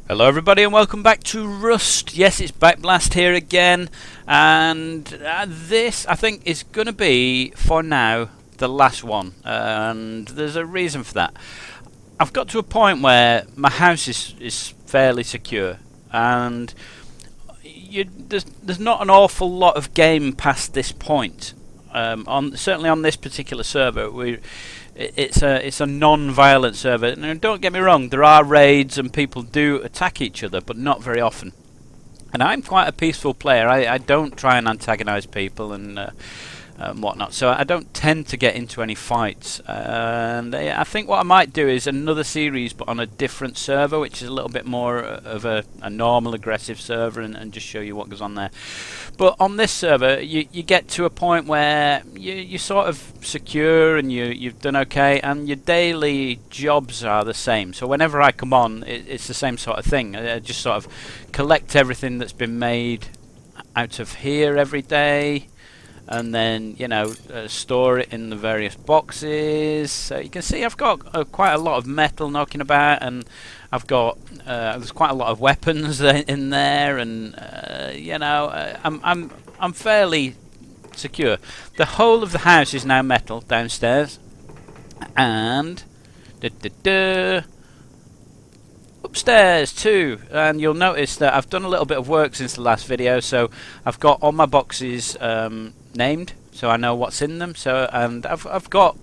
Hello everybody and welcome back to Rust. Yes, it's Backblast here again, and this I think is going to be, for now, the last one, and there's a reason for that. I've got to a point where my house is fairly secure, and there's not an awful lot of game past this point. Certainly on this particular server, it's a non-violent server. Now, don't get me wrong, there are raids and people do attack each other, but not very often. And I'm quite a peaceful player. I don't try and antagonise people and whatnot, so I don't tend to get into any fights. And I think what I might do is another series, but on a different server, which is a little bit more of a normal aggressive server, and just show you what goes on there. But on this server, you get to a point where you're sort of secure and you've done okay, and your daily jobs are the same. So whenever I come on, it's the same sort of thing. I just sort of collect everything that's been made out of here every day, and then store it in the various boxes. So you can see I've got quite a lot of metal knocking about, and I've got there's quite a lot of weapons in there, and I'm fairly secure. The whole of the house is now metal downstairs, and upstairs too. And you'll notice that I've done a little bit of work since the last video, so I've got all my boxes named, so I know what's in them. So, and I've got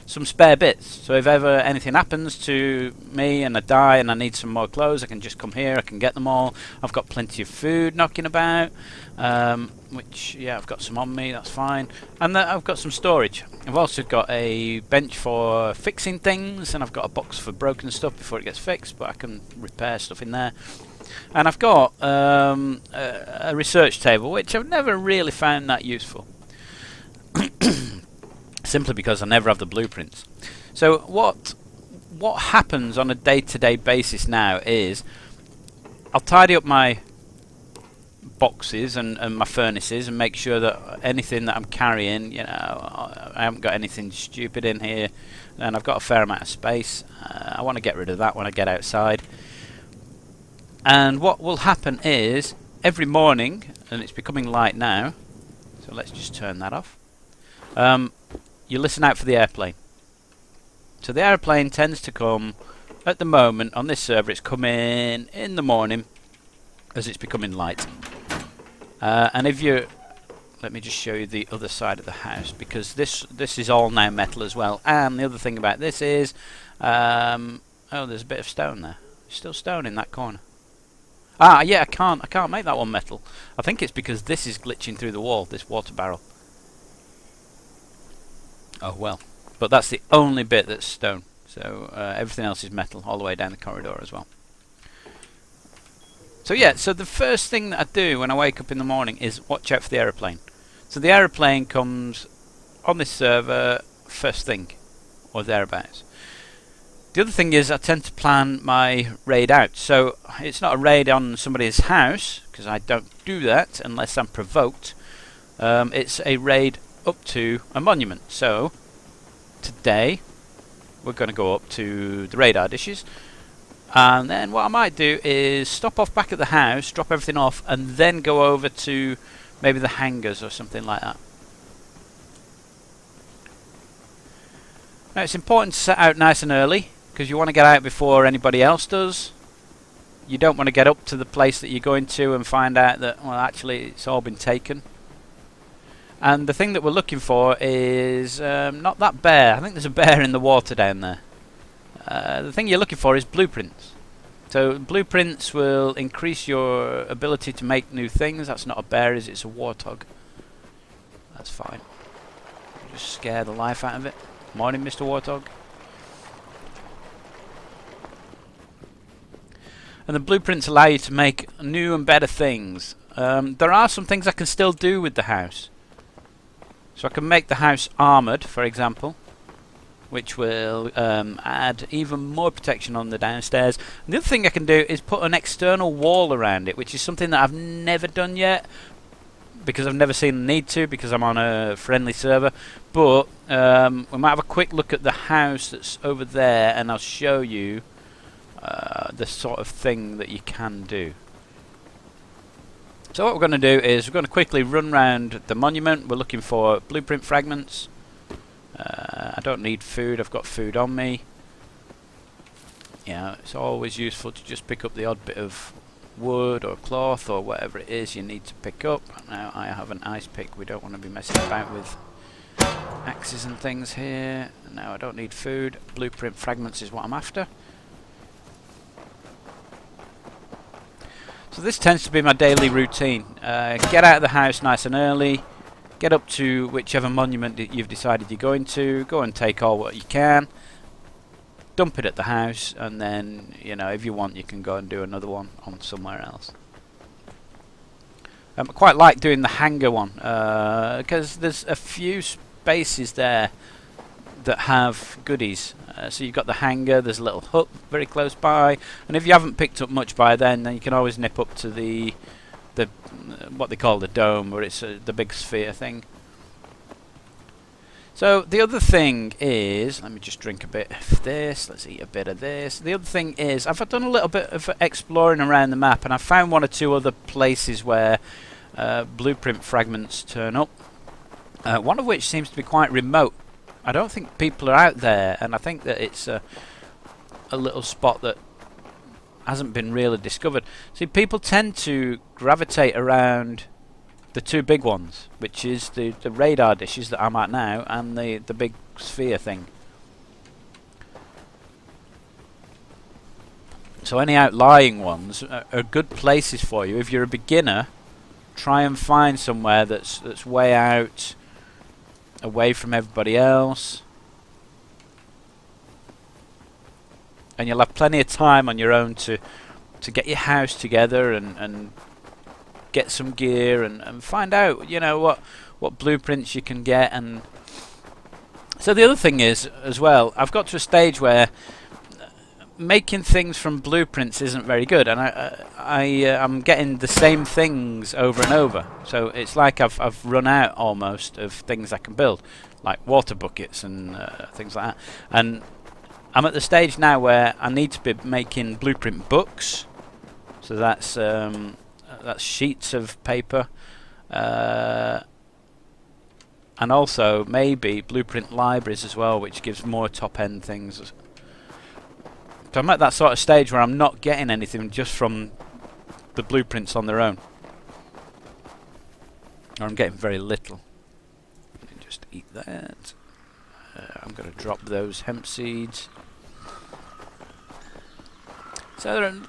some spare bits, so if ever anything happens to me and I die and I need some more clothes, I can just come here, I can get them all. I've got plenty of food knocking about, which, yeah, I've got some on me, that's fine. And I've got some storage. I've also got a bench for fixing things, and I've got a box for broken stuff before it gets fixed, but I can repair stuff in there. And I've got a research table, which I've never really found that useful. Simply because I never have the blueprints. So what happens on a day-to-day basis now is I'll tidy up my boxes and my furnaces and make sure that anything that I'm carrying, I haven't got anything stupid in here, and I've got a fair amount of space. I want to get rid of that when I get outside. And what will happen is every morning, and it's becoming light now, so let's just turn that off. You listen out for the airplane. So the airplane tends to come, at the moment on this server, it's coming in the morning as it's becoming light. And if you, let me just show you the other side of the house, because this is all now metal as well. And the other thing about this is, oh, there's a bit of stone there. There's still stone in that corner. Ah, yeah, I can't make that one metal. I think it's because this is glitching through the wall, this water barrel. Oh well, but that's the only bit that's stone, so everything else is metal all the way down the corridor as well. So yeah, so the first thing that I do when I wake up in the morning is watch out for the aeroplane. So the aeroplane comes on this server first thing, or thereabouts. The other thing is I tend to plan my raid out. So it's not a raid on somebody's house, because I don't do that unless I'm provoked. It's a raid up to a monument. So today we're going to go up to the radar dishes, and then what I might do is stop off back at the house, drop everything off, and then go over to maybe the hangars or something like that. Now it's important to set out nice and early, because you want to get out before anybody else does. You don't want to get up to the place that you're going to and find out that, well, actually it's all been taken. And the thing that we're looking for is not that bear. I think there's a bear in the water down there. The thing you're looking for is blueprints. So blueprints will increase your ability to make new things. That's not a bear, is it? It's a warthog. That's fine. Just scare the life out of it. Morning, Mr. Warthog. And the blueprints allow you to make new and better things. There are some things I can still do with the house. So I can make the house armoured, for example, which will add even more protection on the downstairs. And the other thing I can do is put an external wall around it, which is something that I've never done yet, because I've never seen the need to, because I'm on a friendly server. But we might have a quick look at the house that's over there, and I'll show you the sort of thing that you can do. So what we're going to do is we're going to quickly run round the monument. We're looking for blueprint fragments. I don't need food, I've got food on me. Yeah, it's always useful to just pick up the odd bit of wood or cloth or whatever it is you need to pick up. Now I have an ice pick, we don't want to be messing about with axes and things here. Now I don't need food, blueprint fragments is what I'm after. So this tends to be my daily routine. Get out of the house nice and early, get up to whichever monument that you've decided you're going to, go and take all what you can, dump it at the house, and then, you know, if you want you can go and do another one on somewhere else. I quite like doing the hangar one, because there's a few spaces there that have goodies. So you've got the hangar, there's a little hut very close by, and if you haven't picked up much by then you can always nip up to the what they call the dome, where it's the big sphere thing. So the other thing is, let me just drink a bit of this, let's eat a bit of this. The other thing is, I've done a little bit of exploring around the map, and I found one or two other places where blueprint fragments turn up. One of which seems to be quite remote. I don't think people are out there, and I think that it's a little spot that hasn't been really discovered. See, people tend to gravitate around the two big ones, which is the radar dishes that I'm at now, and the big sphere thing. So any outlying ones are good places for you. If you're a beginner, try and find somewhere that's way out, away from everybody else, and you'll have plenty of time on your own to get your house together and get some gear and find out, you know, what blueprints you can get. And so the other thing is as well, I've got to a stage where making things from blueprints isn't very good, and I'm getting the same things over and over. So it's like I've run out almost of things I can build, like water buckets and things like that. And I'm at the stage now where I need to be making blueprint books. So that's sheets of paper, and also maybe blueprint libraries as well, which gives more top-end things. So I'm at that sort of stage where I'm not getting anything just from the blueprints on their own, or I'm getting very little. Let me just eat that. I'm going to drop those hemp seeds. So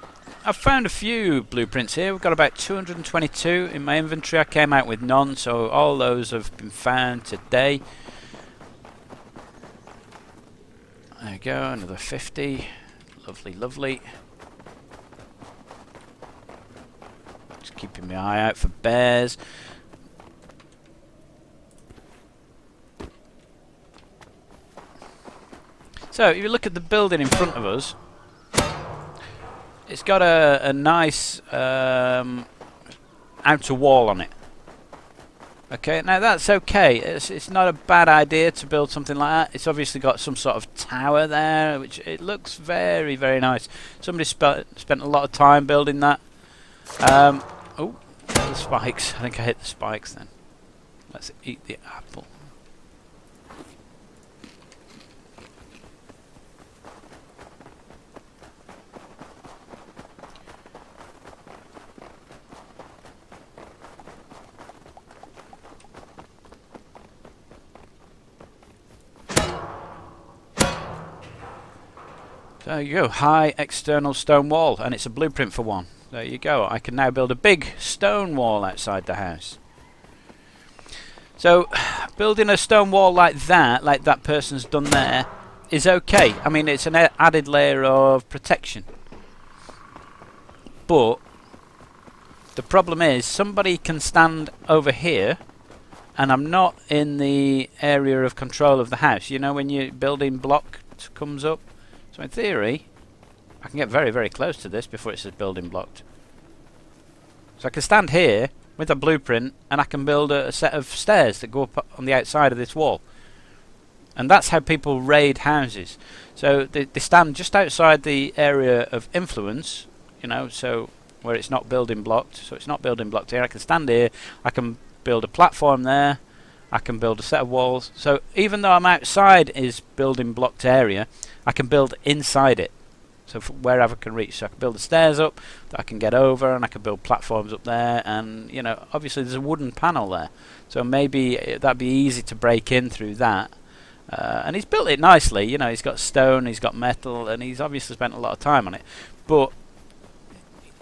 I've found a few blueprints here. We've got about 222 in my inventory. I came out with none, so all those have been found today. There you go, another 50. Lovely, lovely. Just keeping my eye out for bears. So if you look at the building in front of us, it's got a nice outer wall on it. Okay, now that's okay. It's not a bad idea to build something like that. It's obviously got some sort of tower there, which it looks very, very nice. Somebody spent a lot of time building that. Oh, the spikes. I think I hit the spikes then. Let's eat the apple. There you go, high external stone wall, and it's a blueprint for one. There you go, I can now build a big stone wall outside the house. So, building a stone wall like that person's done there, is okay. I mean, it's an added layer of protection. But, the problem is, somebody can stand over here, and I'm not in the area of control of the house. You know, when your building block comes up? So in theory, I can get very, very close to this before it says building blocked. So I can stand here with a blueprint, and I can build a set of stairs that go up on the outside of this wall. And that's how people raid houses. So they stand just outside the area of influence, you know, so where it's not building blocked. So it's not building blocked here. I can stand here, I can build a platform there, I can build a set of walls. So even though I'm outside is building blocked area, I can build inside it. So wherever I can reach. So I can build the stairs up that I can get over, and I can build platforms up there, and you know, obviously there's a wooden panel there. So maybe that'd be easy to break in through that. And he's built it nicely, you know, he's got stone, he's got metal, and he's obviously spent a lot of time on it. But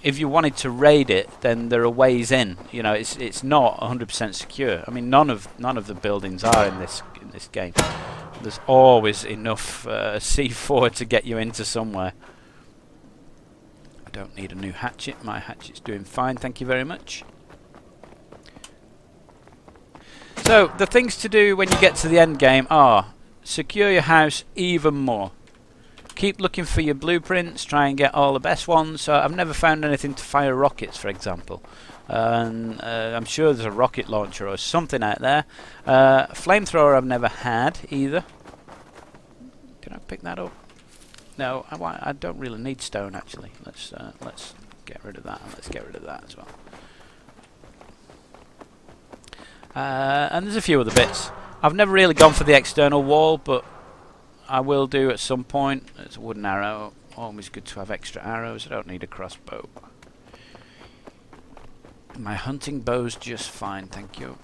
if you wanted to raid it, then there are ways in. You know, it's not 100% secure. I mean, none of the buildings are in this game. There's always enough C4 to get you into somewhere. I don't need a new hatchet. My hatchet's doing fine, thank you very much. So the things to do when you get to the end game are secure your house even more. Keep looking for your blueprints, try and get all the best ones. So I've never found anything to fire rockets, for example. And I'm sure there's a rocket launcher or something out there. Flamethrower I've never had either. Did I pick that up? No, I don't really need stone actually. Let's get rid of that, and let's get rid of that as well. And there's a few other bits. I've never really gone for the external wall, but I will do at some point. It's a wooden arrow. Always good to have extra arrows. I don't need a crossbow. My hunting bow's just fine, thank you.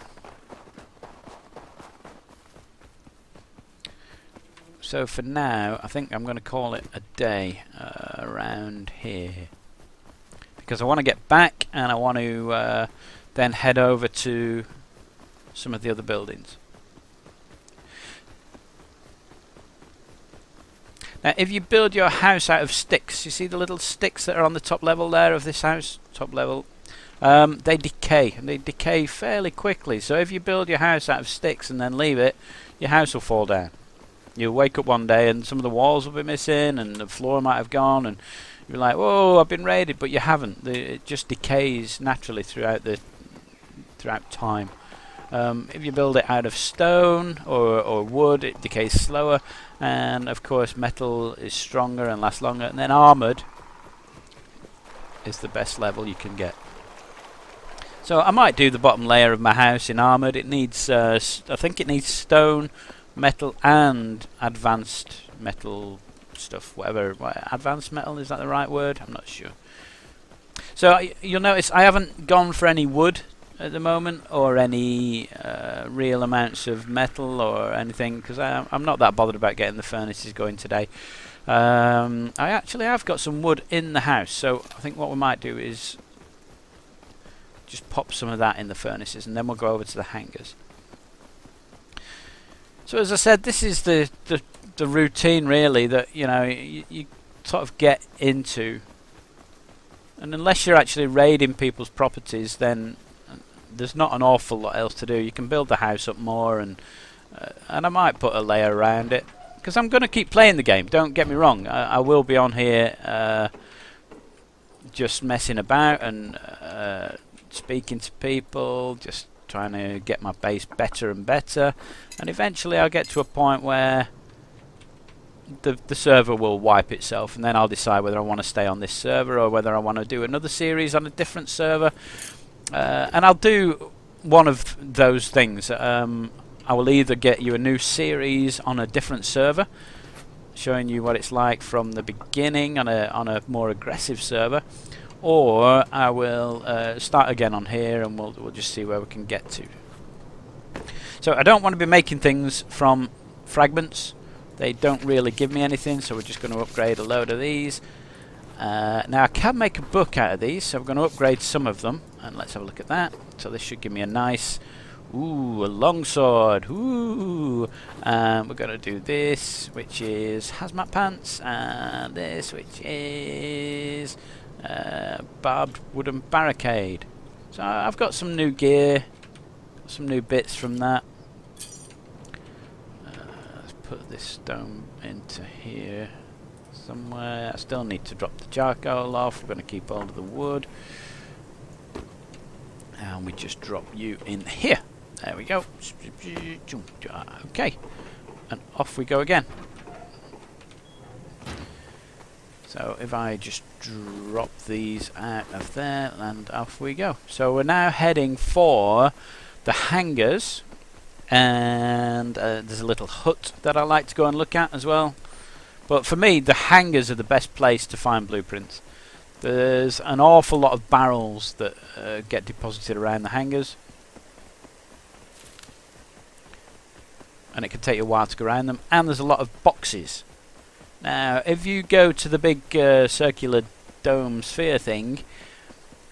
So for now, I think I'm going to call it a day around here. Because I want to get back, and I want to then head over to some of the other buildings. Now if you build your house out of sticks, you see the little sticks that are on the top level there of this house, top level, they decay, and they decay fairly quickly. So if you build your house out of sticks and then leave it, your house will fall down. You'll wake up one day and some of the walls will be missing and the floor might have gone, and you're like, whoa, I've been raided, but you haven't. It just decays naturally throughout time. If you build it out of stone or wood, it decays slower, and of course metal is stronger and lasts longer. And then armoured is the best level you can get. So I might do the bottom layer of my house in armoured. It needs, I think it needs stone, metal, and advanced metal stuff. Whatever, advanced metal, is that the right word? I'm not sure. So you'll notice I haven't gone for any wood at the moment, or any real amounts of metal or anything, because I'm not that bothered about getting the furnaces going today. I actually have got some wood in the house, so I think what we might do is just pop some of that in the furnaces, and then we'll go over to the hangars. So as I said, this is the routine really that you sort of get into, and unless you're actually raiding people's properties, then there's not an awful lot else to do. You can build the house up more, and I might put a layer around it, because I'm going to keep playing the game, don't get me wrong. I will be on here just messing about and speaking to people, just trying to get my base better and better, and eventually I'll get to a point where the server will wipe itself, and then I'll decide whether I want to stay on this server or whether I want to do another series on a different server. And I'll do one of those things. I will either get you a new series on a different server, showing you what it's like from the beginning on a more aggressive server, or I will start again on here, and we'll just see where we can get to. So I don't want to be making things from fragments. They don't really give me anything, so we're just going to upgrade a load of these. Now I can make a book out of these, so I'm going to upgrade some of them, and let's have a look at that. So this should give me a nice, a longsword, we're going to do this, which is hazmat pants, and this, which is barbed wooden barricade. So I've got some new gear, some new bits from that. Let's put this stone into here somewhere. I still need to drop the charcoal off. We're going to keep all of the wood, and we just drop you in here. There we go. Okay, And off we go again. So if I just drop these out of there, and off we go. So we're now heading for the hangars, and there's a little hut that I like to go and look at as well. But for me, the hangars are the best place to find blueprints. There's an awful lot of barrels that get deposited around the hangars, and it can take you a while to go around them. And there's a lot of boxes. Now, if you go to the big circular dome sphere thing,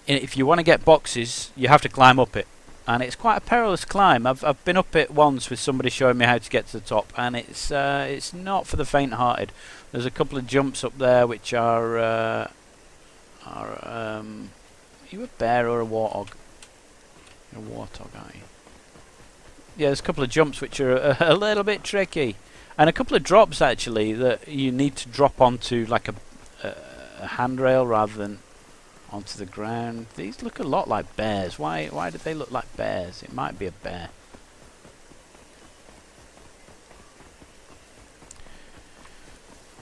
if you want to get boxes, you have to climb up it, and it's quite a perilous climb. I've been up it once with somebody showing me how to get to the top, and it's not for the faint-hearted. There's a couple of jumps up there which are you a bear or a warthog? You're a warthog, aren't you? Yeah, there's a couple of jumps which are a little bit tricky. And a couple of drops, actually, that you need to drop onto like a handrail rather than onto the ground. These look a lot like bears. Why did they look like bears? It might be a bear.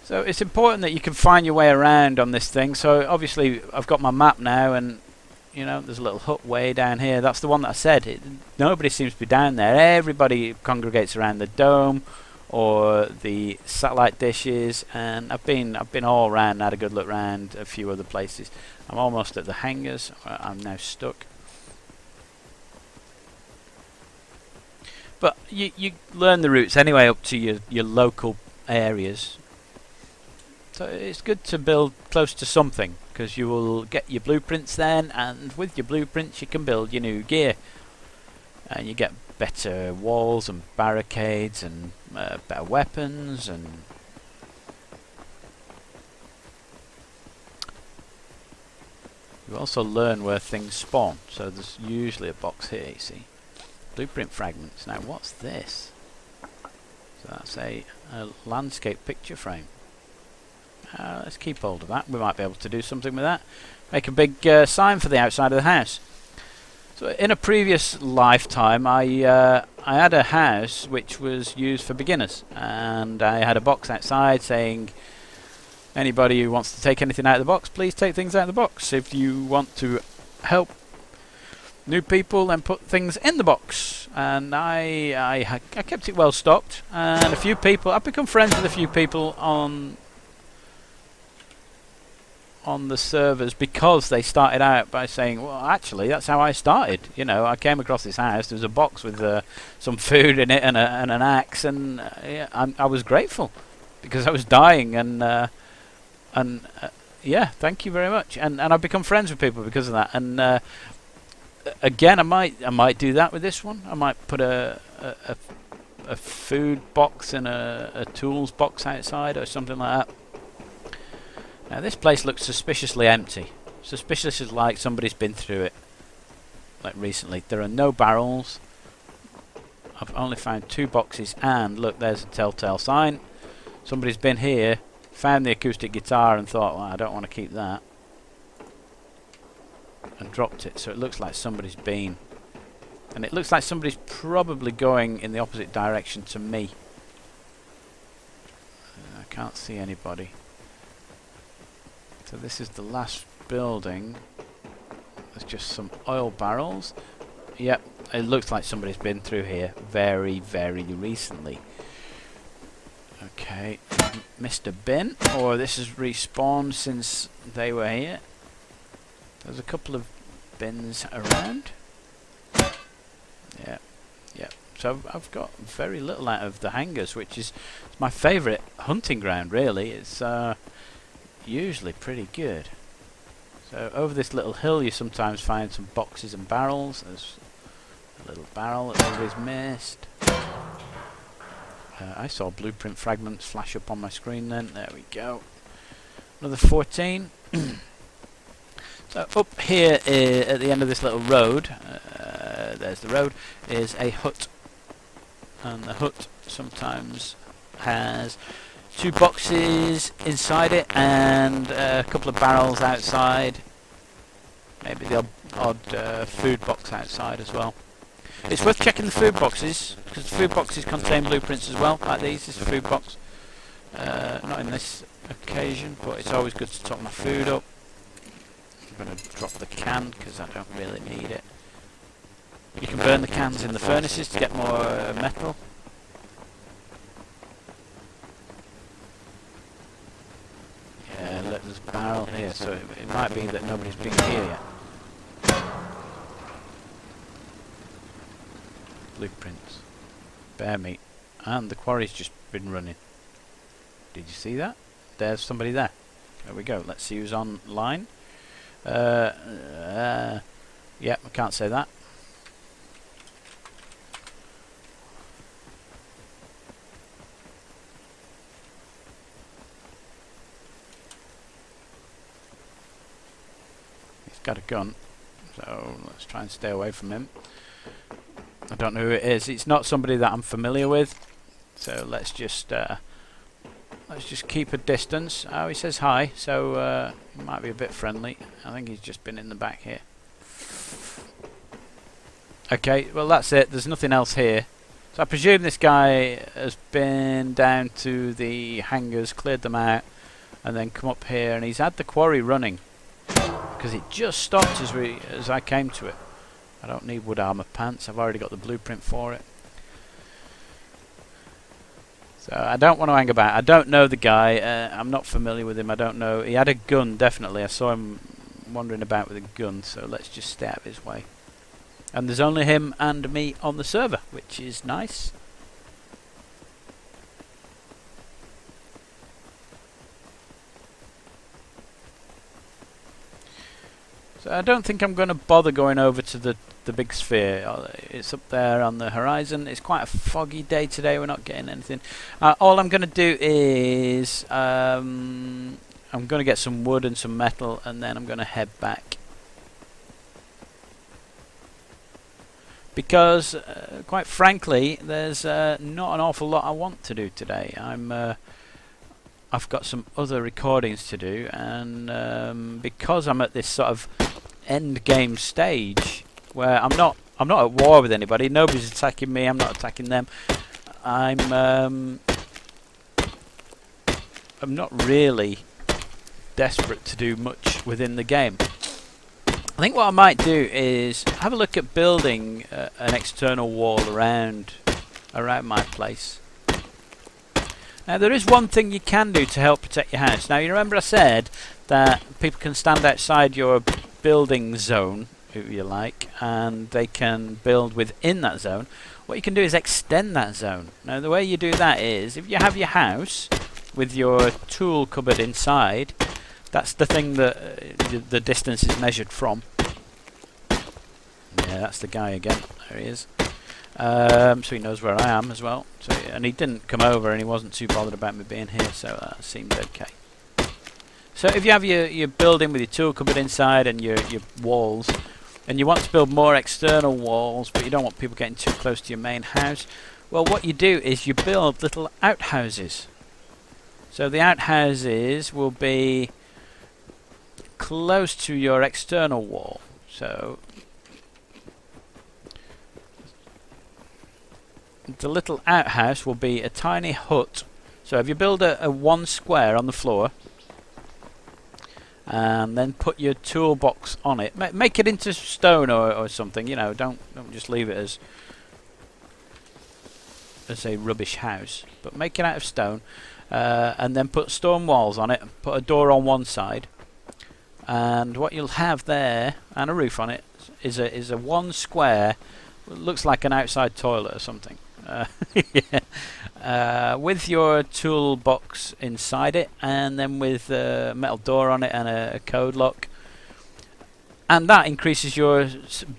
So it's important that you can find your way around on this thing. So obviously I've got my map now, and you know, there's a little hut way down here. That's the one that I said. Nobody seems to be down there. Everybody congregates around the dome or the satellite dishes, and I've been all around, had a good look around a few other places. I'm almost at the hangars. I'm now stuck. But you learn the routes anyway up to your local areas. So it's good to build close to something, because you will get your blueprints then, and with your blueprints you can build your new gear. And you get better walls and barricades and better weapons, and you also learn where things spawn. So there's usually a box here, you see. Blueprint fragments. Now what's this? So that's a landscape picture frame. Let's keep hold of that. We might be able to do something with that. Make a big sign for the outside of the house. So in a previous lifetime, I had a house which was used for beginners, and I had a box outside saying, anybody who wants to take anything out of the box, please take things out of the box. If you want to help new people, then put things in the box. And I kept it well stocked, and a few people, I've become friends with a few people on the servers because they started out by saying, well, actually that's how I started. You know, I came across this house, there was a box with some food in it and an axe, and yeah, I was grateful because I was dying, and yeah, thank you very much. And I've become friends with people because of that. And again, I might do that with this one. I might put a food box and a tools box outside or something like that. Now this place looks suspiciously empty. Suspiciously like somebody's been through it. Like recently. There are no barrels. I've only found 2 boxes, and look, there's a telltale sign. Somebody's been here, found the acoustic guitar and thought, well, I don't want to keep that, and dropped it. So it looks like somebody's been. And it looks like somebody's probably going in the opposite direction to me. I can't see anybody. So this is the last building. There's just some oil barrels. Yep, it looks like somebody's been through here very, very recently. Okay, Mr. Bin, or this has respawned since they were here. There's a couple of bins around. Yeah, yeah. So I've got very little out of the hangars, which is my favourite hunting ground, really. It's usually pretty good. So over this little hill you sometimes find some boxes and barrels. There's a little barrel that nobody's missed. I saw blueprint fragments flash up on my screen then. There we go. Another 14. So up here at the end of this little road, there's the road, is a hut. And the hut sometimes has 2 boxes inside it and a couple of barrels outside. Maybe the odd food box outside as well. It's worth checking the food boxes, because the food boxes contain blueprints as well, like these. This is a food box. Not in this occasion, but it's always good to top my food up. I'm going to drop the can, because I don't really need it. You can burn the cans in the furnaces to get more metal. Yeah, look, there's a barrel here, so it might be that nobody's been here yet. Blueprints. Bear meat. And the quarry's just been running. Did you see that? There's somebody there. There we go. Let's see who's online. Yeah, I can't say that. He's got a gun, so let's try and stay away from him. I don't know who it is. It's not somebody that I'm familiar with, so let's just keep a distance. Oh, he says hi, so he might be a bit friendly. I think he's just been in the back here. Okay, well that's it. There's nothing else here. So I presume this guy has been down to the hangars, cleared them out, and then come up here, and he's had the quarry running because it just stopped as I came to it. I don't need wood armor pants. I've already got the blueprint for it. So I don't want to hang about. I don't know the guy. I'm not familiar with him. I don't know. He had a gun, definitely. I saw him wandering about with a gun. So let's just stay out of his way. And there's only him and me on the server, which is nice. So I don't think I'm going to bother going over to the big sphere. It's up there on the horizon. It's quite a foggy day today. We're not getting anything. All I'm going to do is I'm going to get some wood and some metal, and then I'm going to head back. Because, quite frankly, there's not an awful lot I want to do today. I've got some other recordings to do, and because I'm at this sort of end game stage where I'm not at war with anybody. Nobody's attacking me. I'm not attacking them. I'm not really desperate to do much within the game. I think what I might do is have a look at building an external wall around my place. Now there is one thing you can do to help protect your house. Now you remember I said that people can stand outside your building zone, if you like, and they can build within that zone. What you can do is extend that zone. Now the way you do that is, if you have your house with your tool cupboard inside, that's the thing that the distance is measured from. Yeah, that's the guy again. There he is. So he knows where I am as well. So, and he didn't come over, and he wasn't too bothered about me being here, so that seemed okay. So if you have your building with your tool cupboard inside and your walls, and you want to build more external walls, but you don't want people getting too close to your main house, well, what you do is you build little outhouses. So the outhouses will be close to your external wall. So the little outhouse will be a tiny hut. So if you build a one square on the floor, and then put your toolbox on it, make it into stone or something. You know, don't just leave it as a rubbish house, but make it out of stone, and then put stone walls on it, and put a door on one side, and what you'll have there, and a roof on it, is a one square. Looks like an outside toilet or something. Yeah. With your toolbox inside it, and then with a metal door on it and a code lock, and that increases your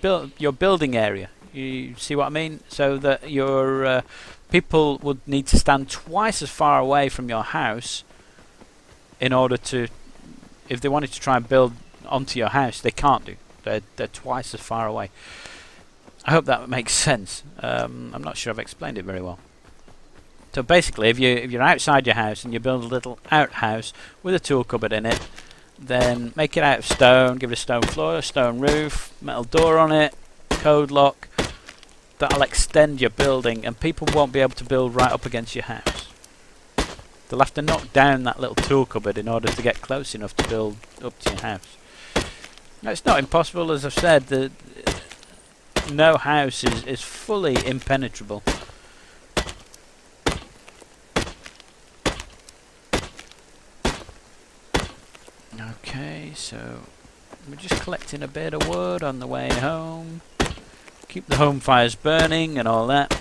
building area. You see what I mean? So that your people would need to stand twice as far away from your house in order to, if they wanted to try and build onto your house, they can't do. They're twice as far away. I hope that makes sense. I'm not sure I've explained it very well. So basically, if you're outside your house and you build a little outhouse with a tool cupboard in it, then make it out of stone, give it a stone floor, a stone roof, metal door on it, code lock, that'll extend your building, and people won't be able to build right up against your house. They'll have to knock down that little tool cupboard in order to get close enough to build up to your house. Now, it's not impossible, as I've said. No house is fully impenetrable. Okay, so we're just collecting a bit of wood on the way home. Keep the home fires burning and all that.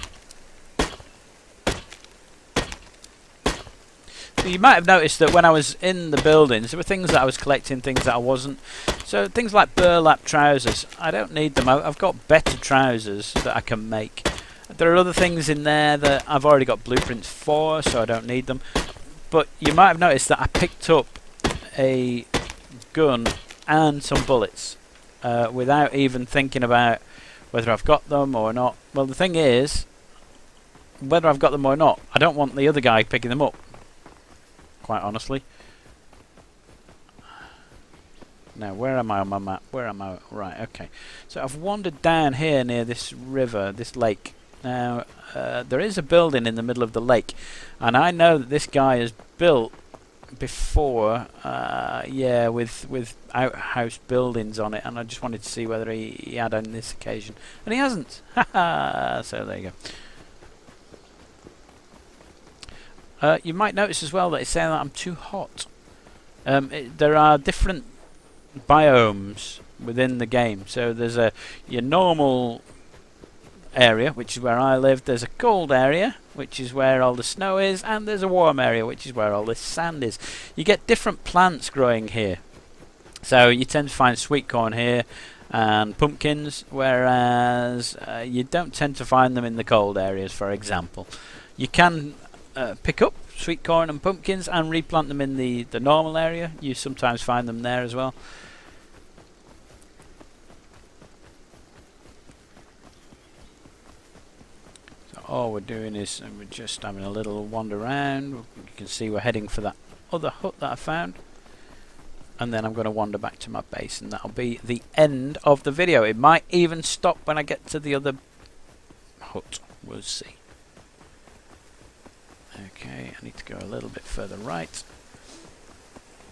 So you might have noticed that when I was in the buildings, there were things that I was collecting, things that I wasn't. So things like burlap trousers, I don't need them. I've got better trousers that I can make. There are other things in there that I've already got blueprints for, so I don't need them. But you might have noticed that I picked up a gun and some bullets without even thinking about whether I've got them or not. Well, the thing is, whether I've got them or not, I don't want the other guy picking them up, quite honestly. Now, where am I on my map? Where am I? Right, okay. So I've wandered down here near this river, this lake. Now, there is a building in the middle of the lake, and I know that this guy has built before, yeah, with outhouse buildings on it, and I just wanted to see whether he had on this occasion, and he hasn't. Haha. So there you go. You might notice as well that it's saying that I'm too hot. There are different biomes within the game. So there's your normal area, which is where I live. There's a cold area, which is where all the snow is, and there's a warm area, which is where all the sand is. You get different plants growing here. So you tend to find sweet corn here and pumpkins, whereas you don't tend to find them in the cold areas, for example. You can pick up sweet corn and pumpkins and replant them in the normal area. You sometimes find them there as well. So all we're doing is we're just having a little wander around. You can see we're heading for that other hut that I found. And then I'm going to wander back to my base, and that'll be the end of the video. It might even stop when I get to the other hut. We'll see. Okay, I need to go a little bit further right.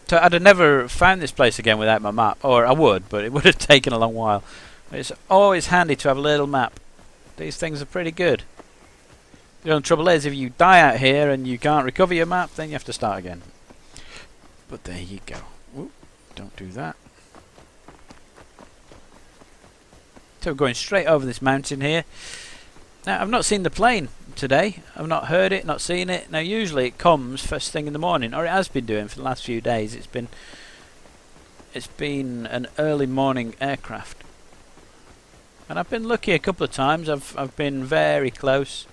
So I'd have never found this place again without my map, or I would, but it would have taken a long while. It's always handy to have a little map. These things are pretty good. The only trouble is, if you die out here and you can't recover your map, then you have to start again. But there you go. Ooh, don't do that. So we're going straight over this mountain here. Now, I've not seen the plane today. I've not heard it, not seen it. Now, usually it comes first thing in the morning, or it has been doing for the last few days. It's been an early morning aircraft, and I've been lucky a couple of times. I've been very close.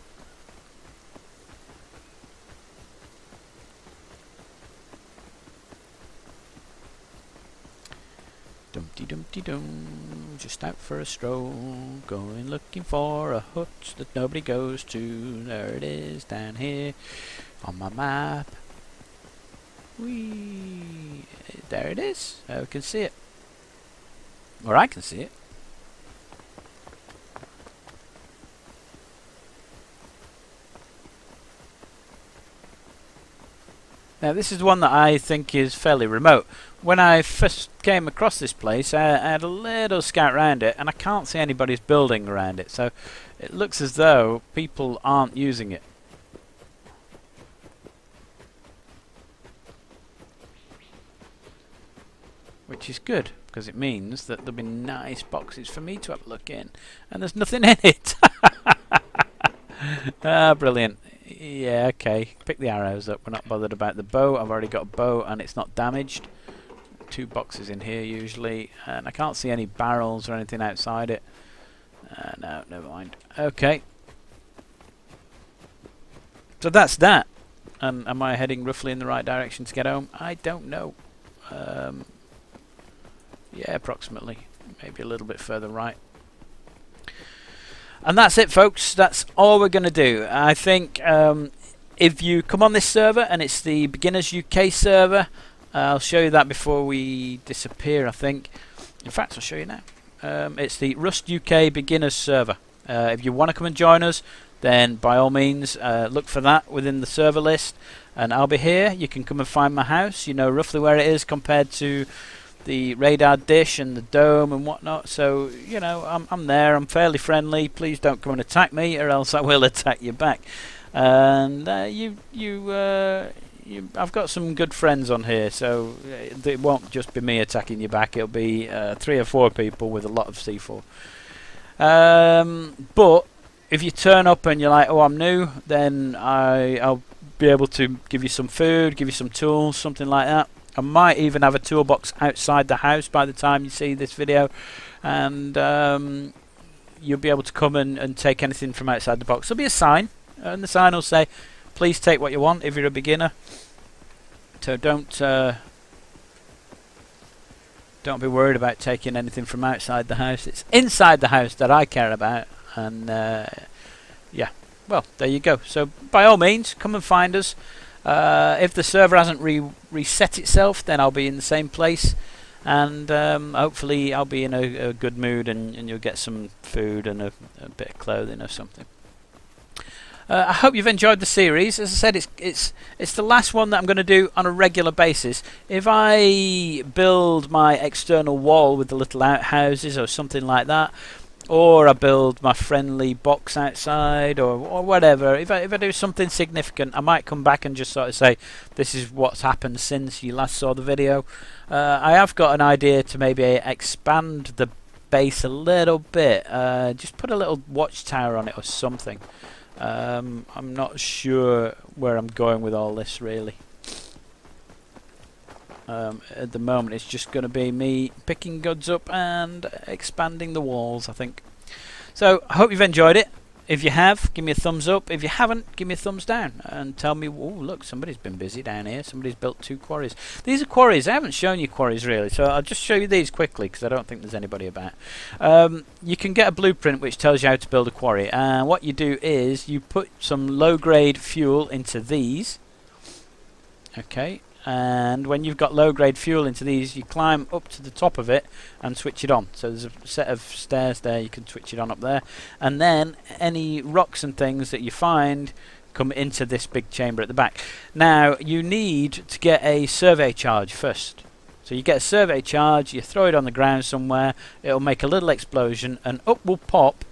Dumpty dumpty dum, just out for a stroll, going looking for a hut that nobody goes to. There it is, down here on my map. Whee! There it is. I can see it, or I can see it. Now this is the one that I think is fairly remote. When I first came across this place, I had a little scout around it, and I can't see anybody's building around it, so it looks as though people aren't using it. Which is good, because it means that there'll be nice boxes for me to have a look in, and there's nothing in it. Ah, brilliant. Yeah, okay. Pick the arrows up. We're not bothered about the bow. I've already got a bow and it's not damaged. 2 boxes in here usually, and I can't see any barrels or anything outside it. No, never mind. Okay. So that's that. And am I heading roughly in the right direction to get home? I don't know. Yeah, approximately. Maybe a little bit further right. And that's it, folks. That's all we're going to do. I think if you come on this server, and it's the Beginners UK server, I'll show you that before we disappear, I think. In fact, I'll show you now. It's the Rust UK Beginners server. If you want to come and join us, then by all means look for that within the server list, and I'll be here. You can come and find my house. You know roughly where it is compared to the radar dish and the dome and whatnot. So you know I'm there. I'm fairly friendly. Please don't come and attack me, or else I will attack you back. And I've got some good friends on here, so it won't just be me attacking you back. It'll be 3 or 4 people with a lot of C4. But if you turn up and you're like, oh, I'm new, then I'll be able to give you some food, give you some tools, something like that. I might even have a toolbox outside the house by the time you see this video, and you'll be able to come and take anything from outside the box. There'll be a sign, and the sign will say, please take what you want if you're a beginner. So don't be worried about taking anything from outside the house. It's inside the house that I care about. And yeah, well, there you go. So by all means, come and find us. If the server hasn't reset itself, then I'll be in the same place. And hopefully I'll be in a good mood, and you'll get some food and a bit of clothing or something. I hope you've enjoyed the series. As I said, it's the last one that I'm going to do on a regular basis. If I build my external wall with the little outhouses or something like that, or I build my friendly box outside, or whatever, if I do something significant, I might come back and just sort of say, this is what's happened since you last saw the video. I have got an idea to maybe expand the base a little bit. Just put a little watchtower on it or something. I'm not sure where I'm going with all this, really. At the moment it's just going to be me picking goods up and expanding the walls, I think. So I hope you've enjoyed it. If you have, give me a thumbs up. If you haven't, give me a thumbs down and tell me, oh look, somebody's been busy down here, somebody's built 2 quarries. These are quarries. I haven't shown you quarries really, so I'll just show you these quickly because I don't think there's anybody about. You can get a blueprint which tells you how to build a quarry, and what you do is you put some low grade fuel into these. Okay, and when you've got low grade fuel into these, you climb up to the top of it and switch it on. So there's a set of stairs there, you can switch it on up there, and then any rocks and things that you find come into this big chamber at the back. Now you need to get a survey charge first. So you get a survey charge, you throw it on the ground somewhere, it'll make a little explosion, and up will pop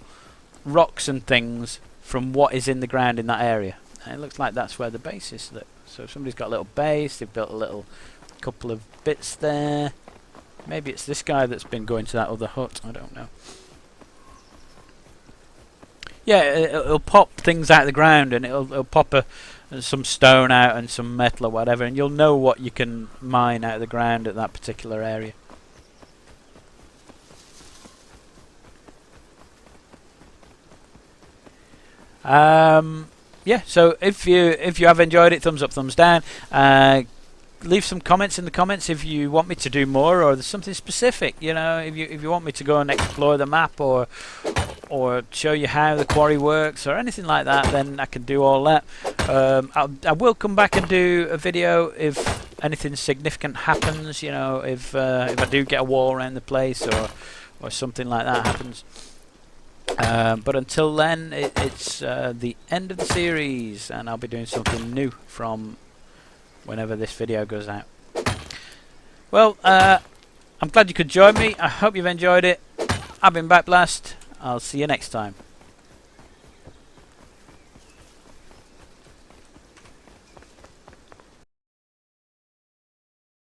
rocks and things from what is in the ground in that area. And it looks like that's where the base is. Look. So somebody's got a little base, they've built a little couple of bits there. Maybe it's this guy that's been going to that other hut, I don't know. Yeah, it'll pop things out of the ground, and it'll pop some stone out and some metal or whatever, and you'll know what you can mine out of the ground at that particular area. Yeah, so if you have enjoyed it, thumbs up, thumbs down. Leave some comments in the comments if you want me to do more, or there's something specific. You know, if you want me to go and explore the map, or show you how the quarry works, or anything like that, then I can do all that. I will come back and do a video if anything significant happens. You know, if I do get a wall around the place, or something like that happens. But until then, it's the end of the series, and I'll be doing something new from whenever this video goes out. Well, I'm glad you could join me. I hope you've enjoyed it. I've been Backblast. I'll see you next time.